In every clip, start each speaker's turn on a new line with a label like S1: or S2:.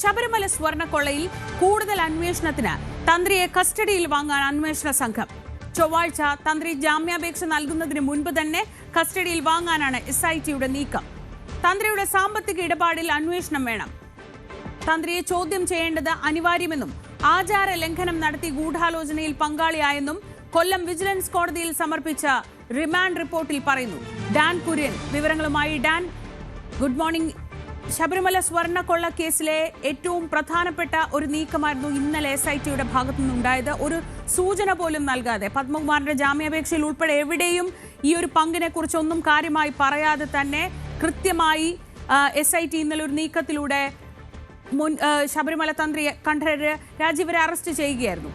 S1: ശബരിമല സ്വർണ്ണക്കൊള്ളയിൽ കൂടുതൽ അന്വേഷണത്തിന് തന്ത്രിയെ കസ്റ്റഡിയിൽ വാങ്ങാൻ അന്വേഷണ സംഘം. ചൊവ്വാഴ്ച തന്ത്രി ജാമ്യാപേക്ഷ നൽകുന്നതിന് മുൻപ് തന്നെ കസ്റ്റഡിയിൽ വാങ്ങാനാണ് SITയുടെ നീക്കം. തന്ത്രിയുടെ സാമ്പത്തിക ഇടപാടിൽ അന്വേഷണം വേണം. തന്ത്രിയെ ചോദ്യം ചെയ്യേണ്ടത് അനിവാര്യമെന്നും ആചാര ലംഘനം നടത്തി ഗൂഢാലോചനയിൽ പങ്കാളിയായെന്നും കൊല്ലം വിജിലൻസ് കോടതിയിൽ സമർപ്പിച്ച റിമാൻഡ് റിപ്പോർട്ടിൽ പറയുന്നു. ഡാൻ കുര്യൻ വിവരങ്ങളുമായി. Dan, good morning. ശബരിമല സ്വർണ്ണക്കൊള്ള കേസിലെ ഏറ്റവും പ്രധാനപ്പെട്ട ഒരു നീക്കമായിരുന്നു ഇന്നലെ SITയുടെ ഭാഗത്തു നിന്നുണ്ടായത്. ഒരു സൂചന പോലും നൽകാതെ പത്മകുമാറിന്റെ ജാമ്യാപേക്ഷയിൽ ഉൾപ്പെടെ എവിടെയും ഈ ഒരു പങ്കിനെ കുറിച്ചൊന്നും കാര്യമായി പറയാതെ തന്നെ കൃത്യമായി SIT ഇന്നലെ ഒരു നീക്കത്തിലൂടെ ശബരിമല തന്ത്രി കണ്ഠരര് രാജീവരെ അറസ്റ്റ് ചെയ്യുകയായിരുന്നു.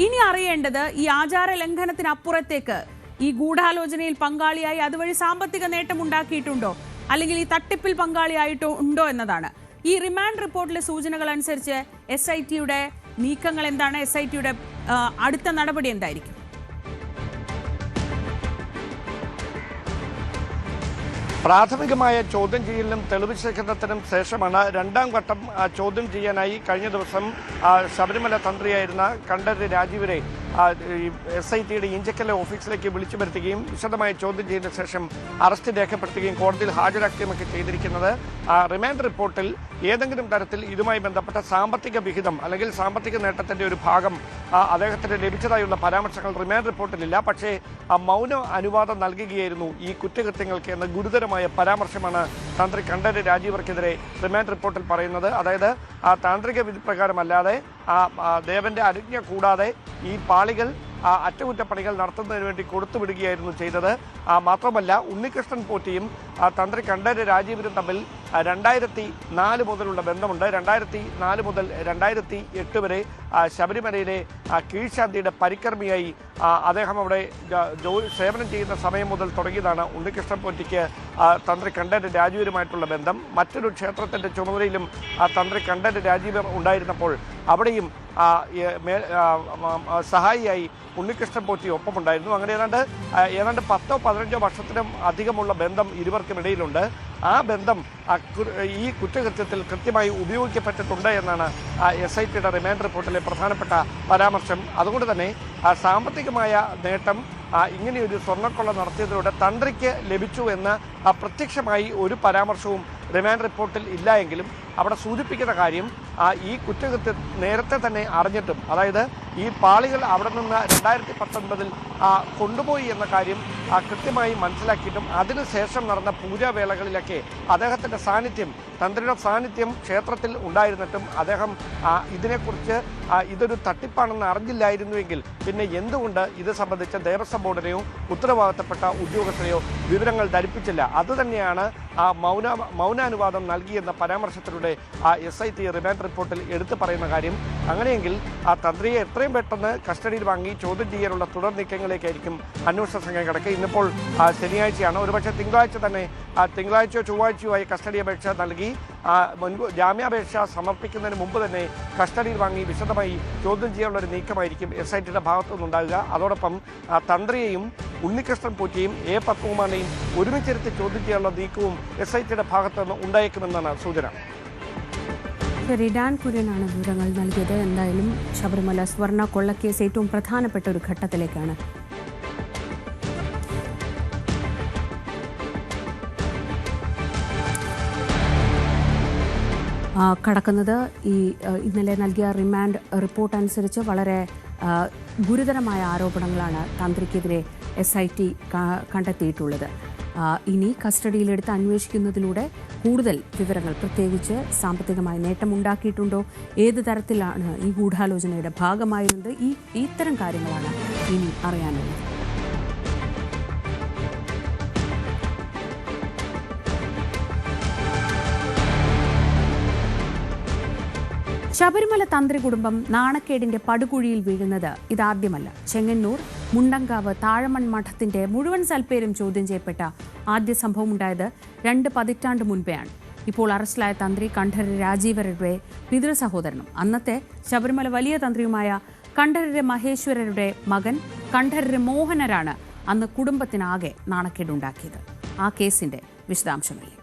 S1: ഇനി അറിയേണ്ടത് ഈ ആചാര ലംഘനത്തിനപ്പുറത്തേക്ക് ഈ ഗൂഢാലോചനയിൽ പങ്കാളിയായി അതുവഴി സാമ്പത്തിക നേട്ടം ഉണ്ടാക്കിയിട്ടുണ്ടോ, അല്ലെങ്കിൽ ഈ തട്ടിപ്പിൽ പങ്കാളിയായിട്ടോ ഉണ്ടോ എന്നതാണ്. ഈ റിമാൻഡ് റിപ്പോർട്ടിലെ സൂചനകൾ അനുസരിച്ച് SITയുടെ നീക്കങ്ങൾ എന്താണ്? SITയുടെ അടുത്ത നടപടി എന്തായിരിക്കും?
S2: പ്രാഥമികമായ ചോദ്യം ചെയ്യലിനും തെളിവ് ശേഖരണത്തിനും ശേഷമാണ് രണ്ടാം ഘട്ടം ചോദ്യം ചെയ്യാനായി കഴിഞ്ഞ ദിവസം ശബരിമല തന്ത്രിയായിരുന്ന കണ്ഠരര് രാജീവരെ SITയുടെ ഇഞ്ചക്കല ഓഫീസിലേക്ക് വിളിച്ചു വരുത്തുകയും വിശദമായ ചോദ്യം ചെയ്തതിനു ശേഷം അറസ്റ്റ് രേഖപ്പെടുത്തുകയും കോടതിയിൽ ഹാജരാക്കുകയുമൊക്കെ ചെയ്തിരിക്കുന്നത്. റിമാൻഡ് റിപ്പോർട്ടിൽ ഏതെങ്കിലും തരത്തിൽ ഇതുമായി ബന്ധപ്പെട്ട സാമ്പത്തിക വിഹിതം അല്ലെങ്കിൽ സാമ്പത്തിക നേട്ടത്തിന്റെ ഒരു ഭാഗം അദ്ദേഹത്തിന് ലഭിച്ചതായുള്ള പരാമർശങ്ങൾ റിമാൻഡ് റിപ്പോർട്ടിലില്ല. പക്ഷേ മൗന അനുവാദം നൽകുകയായിരുന്നു ഈ കുറ്റകൃത്യങ്ങൾക്ക് എന്ന ഗുരുതരമായ പരാമർശമാണ് തന്ത്രി കണ്ഠരര് രാജീവർക്കെതിരെ റിമാൻഡ് റിപ്പോർട്ടിൽ പറയുന്നത്. അതായത് താന്ത്രിക വിധി പ്രകാരമല്ലാതെ ദേവന്റെ അനുജ്ഞ കൂടാതെ ഈ പാളികൾ അറ്റകുറ്റപ്പണികൾ നടത്തുന്നതിന് വേണ്ടി കൊടുത്തുവിടുകയായിരുന്നു ചെയ്തത്. മാത്രമല്ല ഉണ്ണികൃഷ്ണൻ പോറ്റിയും തന്ത്രി കണ്ഠരര് രാജീവരും തമ്മിൽ 2004 മുതലുള്ള ബന്ധമുണ്ട്. 2004 മുതൽ 2008 വരെ ശബരിമലയിലെ കീഴ്ശാന്തിയുടെ പരികർമ്മിയായി അദ്ദേഹം അവിടെ സേവനം ചെയ്യുന്ന സമയം മുതൽ തുടങ്ങിയതാണ് ഉണ്ണികൃഷ്ണൻ പോറ്റിക്ക് തന്ത്രി കണ്ഠരര് രാജീവരുമായിട്ടുള്ള ബന്ധം. മറ്റൊരു ക്ഷേത്രത്തിൻ്റെ ചുമതലയിലും തന്ത്രി കണ്ഠരര് രാജീവർ ഉണ്ടായിരുന്നപ്പോൾ അവിടെയും സഹായിയായി ഉണ്ണികൃഷ്ണൻ പോറ്റി ഒപ്പമുണ്ടായിരുന്നു. അങ്ങനെ ഏതാണ്ട് 10-15 വർഷത്തിനും അധികമുള്ള ബന്ധം ഇരുവർക്കും ഇടയിലുണ്ട്. ആ ബന്ധം ഈ കുറ്റകൃത്യത്തിൽ കൃത്യമായി ഉപയോഗിക്കപ്പെട്ടിട്ടുണ്ട് എന്നാണ് SITയുടെ റിമാൻഡ് റിപ്പോർട്ടിലെ പ്രധാനപ്പെട്ട പരാമർശം. അതുകൊണ്ട് തന്നെ സാമ്പത്തികമായ നേട്ടം ഇങ്ങനെയൊരു സ്വർണ്ണക്കൊള്ള നടത്തിയതിലൂടെ തന്ത്രിക്ക് ലഭിച്ചു എന്ന് പ്രത്യക്ഷമായി ഒരു പരാമർശവും റിമാൻഡ് റിപ്പോർട്ടിൽ ഇല്ല എങ്കിലും അവിടെ സൂചിപ്പിക്കുന്ന കാര്യം ഈ കുറ്റകൃത്യം നേരത്തെ തന്നെ അറിഞ്ഞിട്ടും, അതായത് ഈ പാളികൾ അവിടെ നിന്ന് 2019 കൊണ്ടുപോയി എന്ന കാര്യം കൃത്യമായി മനസ്സിലാക്കിയിട്ടും അതിനുശേഷം നടന്ന പൂജാവേളകളിലൊക്കെ അദ്ദേഹത്തിൻ്റെ സാന്നിധ്യം, തന്ത്രിയുടെ സാന്നിധ്യം ക്ഷേത്രത്തിൽ ഉണ്ടായിരുന്നിട്ടും അദ്ദേഹം ഇതിനെക്കുറിച്ച് ഇതൊരു തട്ടിപ്പാണെന്ന് അറിഞ്ഞില്ലായിരുന്നുവെങ്കിൽ പിന്നെ എന്തുകൊണ്ട് ഇത് സംബന്ധിച്ച ദേവസ്വം ബോർഡിനെയോ ഉത്തരവാദിത്തപ്പെട്ട ഉദ്യോഗസ്ഥരെയോ വിവരങ്ങൾ ധരിപ്പിച്ചില്ല? അതുതന്നെയാണ് മൗനാനുവാദം നൽകിയെന്ന പരാമർശത്തിലൂടെ SIT റിമാൻഡ് റിപ്പോർട്ടിൽ എടുത്തു പറയുന്ന കാര്യം. അങ്ങനെയെങ്കിൽ തന്ത്രിയെ എത്രയും പെട്ടെന്ന് കസ്റ്റഡിയിൽ വാങ്ങി ചോദ്യം ചെയ്യാനുള്ള തുടർ നീക്കങ്ങളിലേക്കായിരിക്കും അന്വേഷണ സംഘം കിടക്കുക. ഇന്നിപ്പോൾ ശനിയാഴ്ചയാണ്. ഒരുപക്ഷെ തിങ്കളാഴ്ചയോ ചൊവ്വാഴ്ചയോ ആയി കസ്റ്റഡി അപേക്ഷ നൽകി ജാമ്യാപേക്ഷ സമർപ്പിക്കുന്നതിന് മുമ്പ് തന്നെ കസ്റ്റഡിയിൽ വാങ്ങി വിശദമായി ചോദ്യം ചെയ്യാനുള്ള ഒരു നീക്കമായിരിക്കും SITയുടെ ഭാഗത്തുനിന്നുണ്ടാകുക. അതോടൊപ്പം തന്ത്രിയെയും ഉണ്ണികൃഷ്ണൻ പോറ്റിയെയും പത്മകുമാറിനെയും ഒരുമിച്ചിരുത്തി ചോദ്യം ചെയ്യാനുള്ള നീക്കവും SITയുടെ ഭാഗത്തുനിന്ന് ഉണ്ടായേക്കുമെന്നാണ് സൂചന.
S1: ഡാൻ കുര്യനാണ് വിവരങ്ങൾ നൽകിയത്. എന്തായാലും ശബരിമല സ്വർണ്ണ കൊള്ളക്കേസ് ഏറ്റവും പ്രധാനപ്പെട്ട ഒരു ഘട്ടത്തിലേക്കാണ് കടക്കുന്നത്. ഇന്നലെ നൽകിയ റിമാൻഡ് റിപ്പോർട്ട് അനുസരിച്ച് വളരെ ഗുരുതരമായ ആരോപണങ്ങളാണ് തന്ത്രിക്കെതിരെ SIT കണ്ടെത്തിയിട്ടുള്ളത്. ഇനി കസ്റ്റഡിയിലെടുത്ത് അന്വേഷിക്കുന്നതിലൂടെ കൂടുതൽ വിവരങ്ങൾ, പ്രത്യേകിച്ച് സാമ്പത്തികമായി നേട്ടമുണ്ടാക്കിയിട്ടുണ്ടോ, ഏത് തരത്തിലാണ് ഈ ഗൂഢാലോചനയുടെ ഭാഗമായിരുന്നത്, ഇത്തരം കാര്യങ്ങളാണ് ഇനി അറിയാനുള്ളത്. ശബരിമല തന്ത്രി കുടുംബം നാണക്കേടിന്റെ പടുകുഴിയിൽ വീഴുന്നത് ഇതാദ്യമല്ല. ചെങ്ങന്നൂർ മുണ്ടങ്കാവ് താഴമൺ മഠത്തിന്റെ മുഴുവൻ സൽപ്പേരും ചോദ്യം ചെയ്യപ്പെട്ട ആദ്യ സംഭവം ഉണ്ടായത് 2 പതിറ്റാണ്ട് മുൻപെയാണ്. ഇപ്പോൾ അറസ്റ്റിലായ തന്ത്രി കണ്ഠരര് രാജീവരുടെ പിതൃസഹോദരനും അന്നത്തെ ശബരിമല വലിയ തന്ത്രിയുമായ കണ്ഠരര് മഹേശ്വരരുടെ മകൻ കണ്ഠരര് മോഹനരാണ് അന്ന് കുടുംബത്തിനാകെ നാണക്കേടുണ്ടാക്കിയത്. ആ കേസിന്റെ വിശദാംശങ്ങളിലേക്ക്.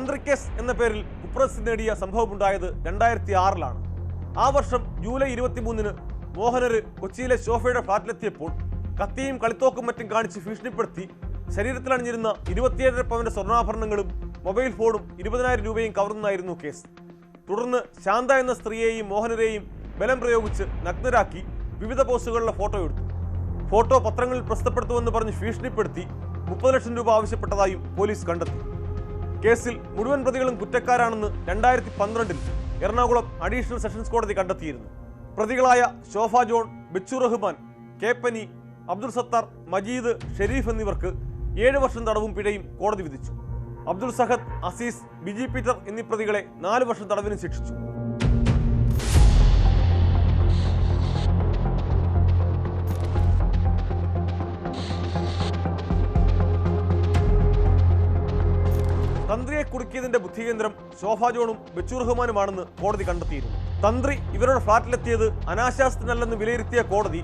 S3: തന്ത്രി കേസ് എന്ന പേരിൽ കുപ്രസിദ്ധി നേടിയ സംഭവമുണ്ടായത് 2006-ലാണ്. ആ വർഷം ജൂലൈ 23-ന് മോഹനര് കൊച്ചിയിലെ ശോഭയുടെ ഫ്ളാറ്റിലെത്തിയപ്പോൾ കത്തിയും കളിത്തോക്കും മറ്റും കാണിച്ച് ഭീഷണിപ്പെടുത്തി ശരീരത്തിൽ അണിഞ്ഞിരുന്ന 27.5 പവന്റെ സ്വർണ്ണാഭരണങ്ങളും മൊബൈൽ ഫോണും 20,000 രൂപയും കവർന്നതായിരുന്നു കേസ്. തുടർന്ന് ശാന്ത എന്ന സ്ത്രീയെയും മോഹനരെയും ബലം പ്രയോഗിച്ച് നഗ്നരാക്കി വിവിധ പോസുകളിലെ ഫോട്ടോ എടുത്തു. ഫോട്ടോ പത്രങ്ങളിൽ പ്രസിദ്ധപ്പെടുത്തുമെന്ന് പറഞ്ഞ് ഭീഷണിപ്പെടുത്തി 30 ലക്ഷം രൂപ ആവശ്യപ്പെട്ടതായും പോലീസ് കണ്ടെത്തി. കേസിൽ മുഴുവൻ പ്രതികളും കുറ്റക്കാരാണെന്ന് 2012-ൽ എറണാകുളം അഡീഷണൽ സെഷൻസ് കോടതി കണ്ടെത്തിയിരുന്നു. പ്രതികളായ ശോഭ ജോൺ, ബിച്ചു റഹ്മാൻ, കേപ്പനി, അബ്ദുൾ സത്താർ, മജീദ്, ഷെരീഫ് എന്നിവർക്ക് 7 വർഷം തടവും പിഴയും കോടതി വിധിച്ചു. അബ്ദുൾ സഹദ്, അസീസ്, ബിജി പീറ്റർ എന്നീ പ്രതികളെ 4 വർഷം തടവിന് ശിക്ഷിച്ചു. തന്ത്രിയെ കുടുക്കിയതിന്റെ ബുദ്ധികേന്ദ്രം ശോഭ ജോണും ബിച്ചു റഹ്മാനുമാണെന്ന് കോടതി കണ്ടെത്തിയിരുന്നു. തന്ത്രി ഇവരുടെ ഫ്ളാറ്റിലെത്തിയത് അനാശാസ്യത്തിനല്ലെന്ന് വിലയിരുത്തിയ കോടതി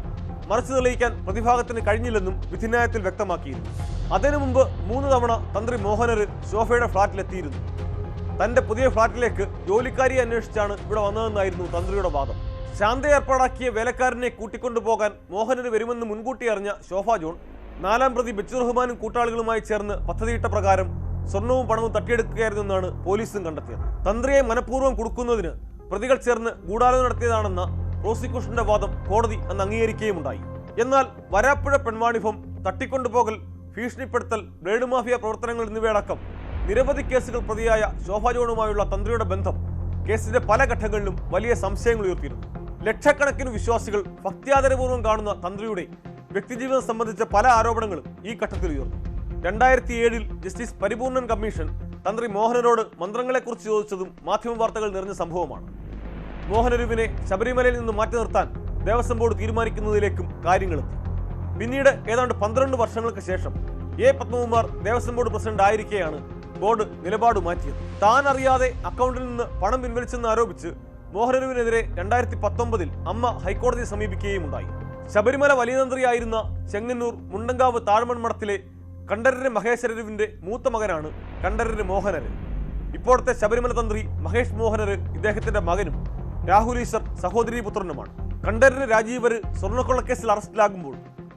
S3: മറിച്ചു തെളിയിക്കാൻ പ്രതിഭാഗത്തിന് കഴിഞ്ഞില്ലെന്നും വിധിന്യായത്തിൽ വ്യക്തമാക്കിയിരുന്നു. അതിനു മുമ്പ് 3 തവണ തന്ത്രി മോഹനര് ശോഭയുടെ ഫ്ളാറ്റിലെത്തിയിരുന്നു. തന്റെ പുതിയ ഫ്ളാറ്റിലേക്ക് ജോലിക്കാരിയെ അന്വേഷിച്ചാണ് ഇവിടെ വന്നതെന്നായിരുന്നു തന്ത്രിയുടെ വാദം. ശാന്ത ഏർപ്പാടാക്കിയ വേലക്കാരനെ കൂട്ടിക്കൊണ്ടുപോകാൻ മോഹനര് വരുമെന്ന് മുൻകൂട്ടി അറിഞ്ഞ ശോഭ ജോൺ 4-ാം പ്രതി ബിച്ചു റഹ്മാനും കൂട്ടാളികളുമായി ചേർന്ന് പദ്ധതിയിട്ട പ്രകാരം സ്വർണവും പണവും തട്ടിയെടുക്കുകയായിരുന്നെന്നാണ് പോലീസും കണ്ടെത്തിയത്. തന്ത്രിയെ മനഃപൂർവ്വം കുടുക്കുന്നതിന് പ്രതികൾ ചേർന്ന് ഗൂഢാലോചന നടത്തിയതാണെന്ന പ്രോസിക്യൂഷന്റെ വാദം കോടതി അന്ന് അംഗീകരിക്കുകയുമുണ്ടായി. എന്നാൽ വരാപ്പുഴ പെൺവാണിഭം, തട്ടിക്കൊണ്ടുപോകൽ, ഭീഷണിപ്പെടുത്തൽ, ബ്ലേഡ് മാഫിയ പ്രവർത്തനങ്ങൾ എന്നിവയടക്കം നിരവധി കേസുകൾ പ്രതിയായ ശോഭ ജോണുമായുള്ള തന്ത്രിയുടെ ബന്ധം കേസിന്റെ പല ഘട്ടങ്ങളിലും വലിയ സംശയങ്ങൾ ഉയർത്തിയിരുന്നു. ലക്ഷക്കണക്കിന് വിശ്വാസികൾ ഭക്ത്യാദരപൂർവ്വം കാണുന്ന തന്ത്രിയുടെ വ്യക്തിജീവിതം സംബന്ധിച്ച പല ആരോപണങ്ങളും ഈ ഘട്ടത്തിൽ ഉയർന്നു. 2007-ൽ ജസ്റ്റിസ് പരിപൂർണൻ കമ്മീഷൻ തന്ത്രി മോഹനരോട് മന്ത്രങ്ങളെക്കുറിച്ച് ചോദിച്ചതും മാധ്യമ വാർത്തകൾ നിറഞ്ഞ സംഭവമാണ്. മോഹനരുവിനെ ശബരിമലയിൽ നിന്ന് മാറ്റി നിർത്താൻ ദേവസ്വം ബോർഡ് തീരുമാനിക്കുന്നതിലേക്കും കാര്യങ്ങളെത്തി. പിന്നീട് ഏതാണ്ട് 12 വർഷങ്ങൾക്ക് ശേഷം പത്മകുമാർ ദേവസ്വം ബോർഡ് പ്രസിഡന്റ് ആയിരിക്കെയാണ് ബോർഡ് നിലപാട് മാറ്റിയത്. താൻ അറിയാതെ അക്കൗണ്ടിൽ നിന്ന് പണം പിൻവലിച്ചെന്ന് ആരോപിച്ച് മോഹനരുവിനെതിരെ 2019-ൽ അമ്മ ഹൈക്കോടതിയെ സമീപിക്കുകയും ഉണ്ടായി. ശബരിമല വലിയ തന്ത്രിയായിരുന്ന ചെങ്ങന്നൂർ മുണ്ടങ്കാവ് താഴ്മൺമഠത്തിലെ കണ്ഠരര് മഹേശ്വരരുവിന്റെ മൂത്ത മകനാണ് കണ്ഠരര് മോഹനര്. ഇപ്പോഴത്തെ ശബരിമല തന്ത്രി മഹേഷ് മോഹനര് ഇദ്ദേഹത്തിന്റെ മകനും രാഹുൽ ഈശ്വർ സഹോദരീപുത്രനുമാണ്. കണ്ഠരര് രാജീവര് സ്വർണ്ണക്കൊള്ളക്കേസിൽ അറസ്റ്റിലാകുമ്പോൾ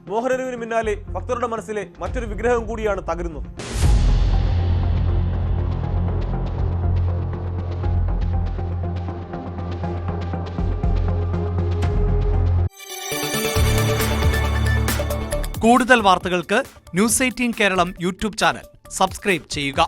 S3: മോഹനരുവിന് പിന്നാലെ ഭക്തരുടെ മനസ്സിലെ മറ്റൊരു വിഗ്രഹം കൂടിയാണ് തകരുന്നത്.
S4: കൂടുതൽ വാർത്തകൾക്ക് news 18 Keralam YouTube channel subscribe ചെയ്യുക.